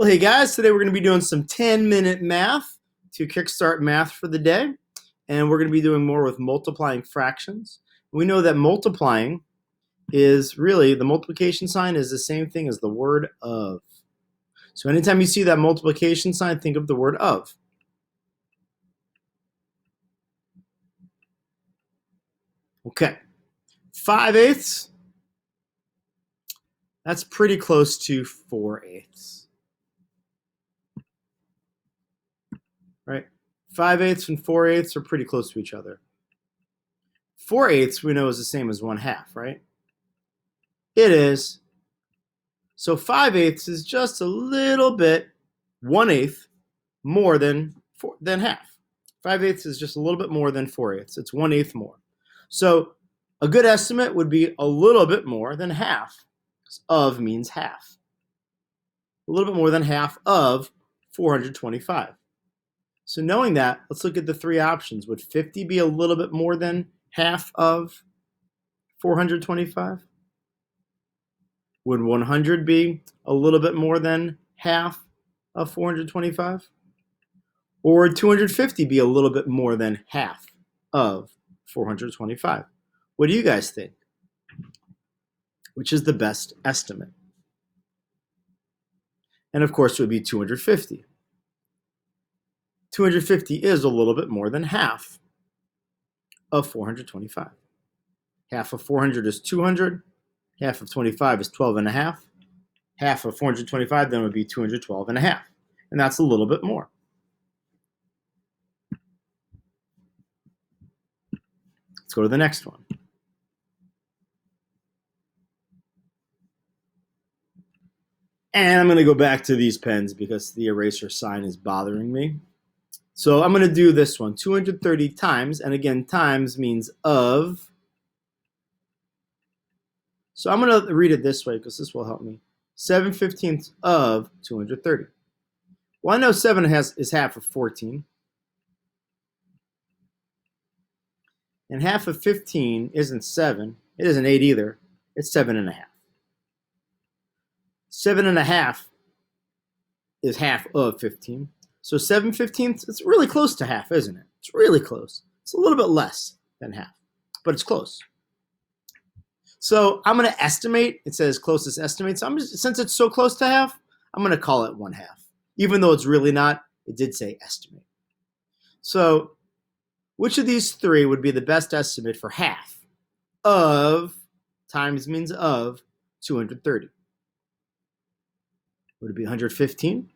Well, hey guys, today we're going to be doing some 10-minute math to kickstart math for the day. And we're going to be doing more with multiplying fractions. We know that multiplying is really, the multiplication sign is the same thing as the word of. So anytime you see that multiplication sign, think of the word of. Okay, 5/8, that's pretty close to 4/8. Right? 5/8 and 4/8 are pretty close to each other. 4/8 we know is the same as 1/2, right? It is. So 5/8 is just a little bit, 1/8 more than half. 5/8 is just a little bit more than 4/8. It's 1/8 more. So a good estimate would be a little bit more than half. Of means half. A little bit more than half of 425. So knowing that, let's look at the three options. Would 50 be a little bit more than half of 425? Would 100 be a little bit more than half of 425? Or would 250 be a little bit more than half of 425? What do you guys think? Which is the best estimate? And of course, it would be 250. 250 is a little bit more than half of 425. Half of 400 is 200. Half of 25 is 12 and a half. Half of 425 then would be 212 and a half. And that's a little bit more. Let's go to the next one. And I'm going to go back to these pens because the eraser sign is bothering me. So I'm going to do this one, 230 times, and again, times means of. So I'm going to read it this way because this will help me. 7/15 of 230. Well, I know 7 is half of 14. And half of 15 isn't 7. It isn't 8 either. It's 7.5. 7.5 is half of 15. So 7/15, it's really close to half, isn't it? It's really close. It's a little bit less than half, but it's close. So I'm going to estimate. It says closest estimate. So since it's so close to half, I'm going to call it 1/2. Even though it's really not, it did say estimate. So which of these three would be the best estimate for half of, times means of, 230? Would it be 115?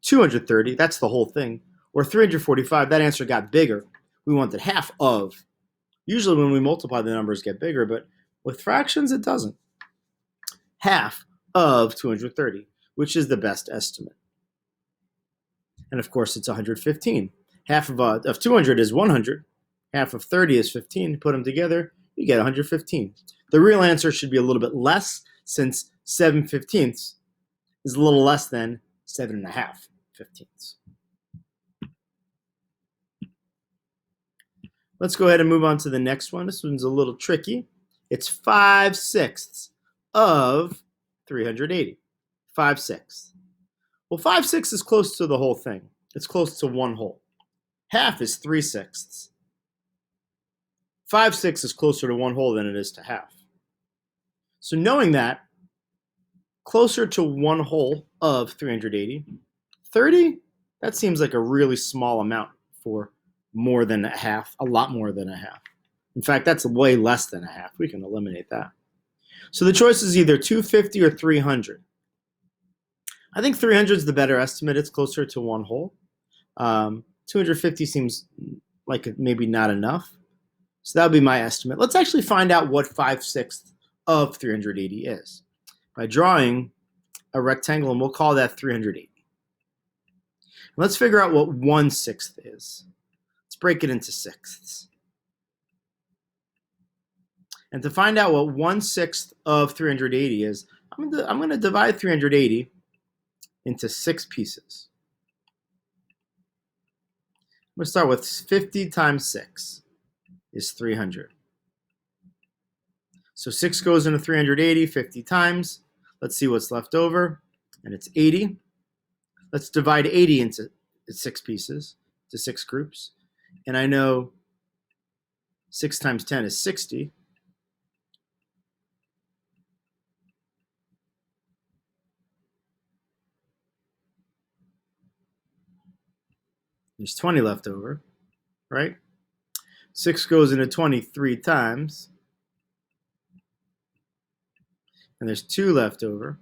230, that's the whole thing. Or 345, that answer got bigger. We wanted half of. Usually when we multiply, the numbers get bigger, but with fractions, it doesn't. Half of 230, which is the best estimate. And of course, it's 115. Half of 200 is 100. Half of 30 is 15. Put them together, you get 115. The real answer should be a little bit less, since 7/15 is a little less than 7.5/15. Let's go ahead and move on to the next one. This one's a little tricky. It's 5/6 of 380. 5/6. Well, 5/6 is close to the whole thing. It's close to one whole. Half is 3/6. 5/6 is closer to one whole than it is to half. So knowing that, closer to one whole of 380, 30, that seems like a really small amount for more than a half, a lot more than a half. In fact, that's way less than a half. We can eliminate that. So the choice is either 250 or 300. I think 300 is the better estimate. It's closer to one whole. 250 seems like maybe not enough. So that would be my estimate. Let's actually find out what 5/6 of 380 is by drawing a rectangle, and we'll call that 380. Let's figure out what 1/6 is. Let's break it into sixths. And to find out what 1/6 of 380 is, I'm going to divide 380 into 6 pieces. I'm going to start with 50 times 6 is 300. So 6 goes into 380 50 times. Let's see what's left over, and it's 80. Let's divide 80 into 6 pieces, to 6 groups. And I know 6 times 10 is 60. There's 20 left over, right? 6 goes into 23 times. And there's 2 left over.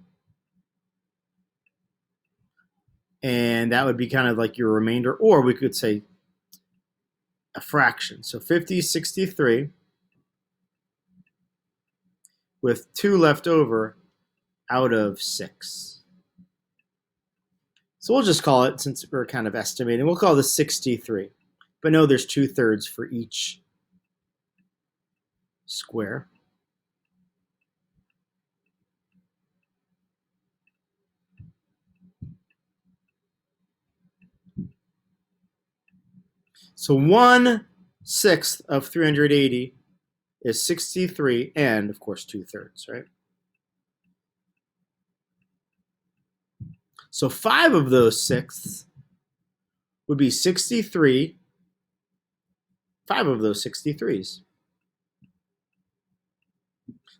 And that would be kind of like your remainder, or we could say a fraction. So 50 is 63 with 2 left over out of 6. So we'll just call it, since we're kind of estimating, we'll call this 63. But no, there's 2/3 for each square. So 1/6 of 380 is 63, and of course 2/3, right? So 5 of those sixths would be 63. 5 of those 63s.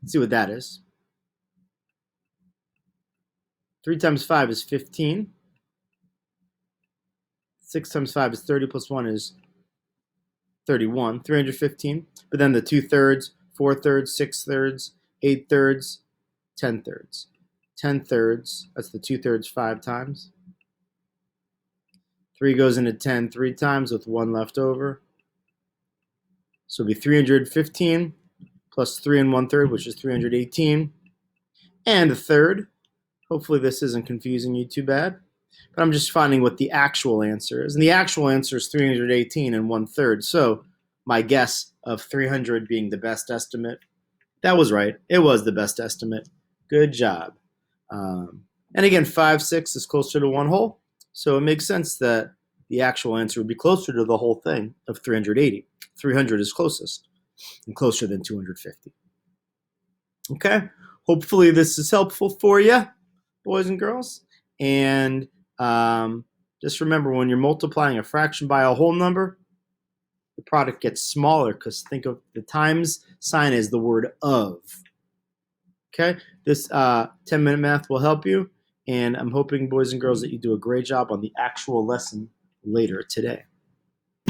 Let's see what that is. 3 times 5 is 15. 6 times 5 is 30 plus 1 is 31. 315. But then the 2/3, 4/3, 6/3, 8/3, 10/3. 10/3, that's the 2/3 5 times. 3 goes into 10 3 times with 1 left over. So it'll be 315 plus 3 1/3, which is 318. And a third. Hopefully this isn't confusing you too bad. But I'm just finding what the actual answer is. And the actual answer is 318 and 1/3. So my guess of 300 being the best estimate, that was right. It was the best estimate. Good job. And again, 5/6 is closer to 1 whole. So it makes sense that the actual answer would be closer to the whole thing of 380. 300 is closest and closer than 250. Okay. Hopefully this is helpful for you, boys and girls. And just remember, when you're multiplying a fraction by a whole number, the product gets smaller, because think of the times sign as the word of. Okay, this 10-minute math will help you, and I'm hoping, boys and girls, that you do a great job on the actual lesson later today.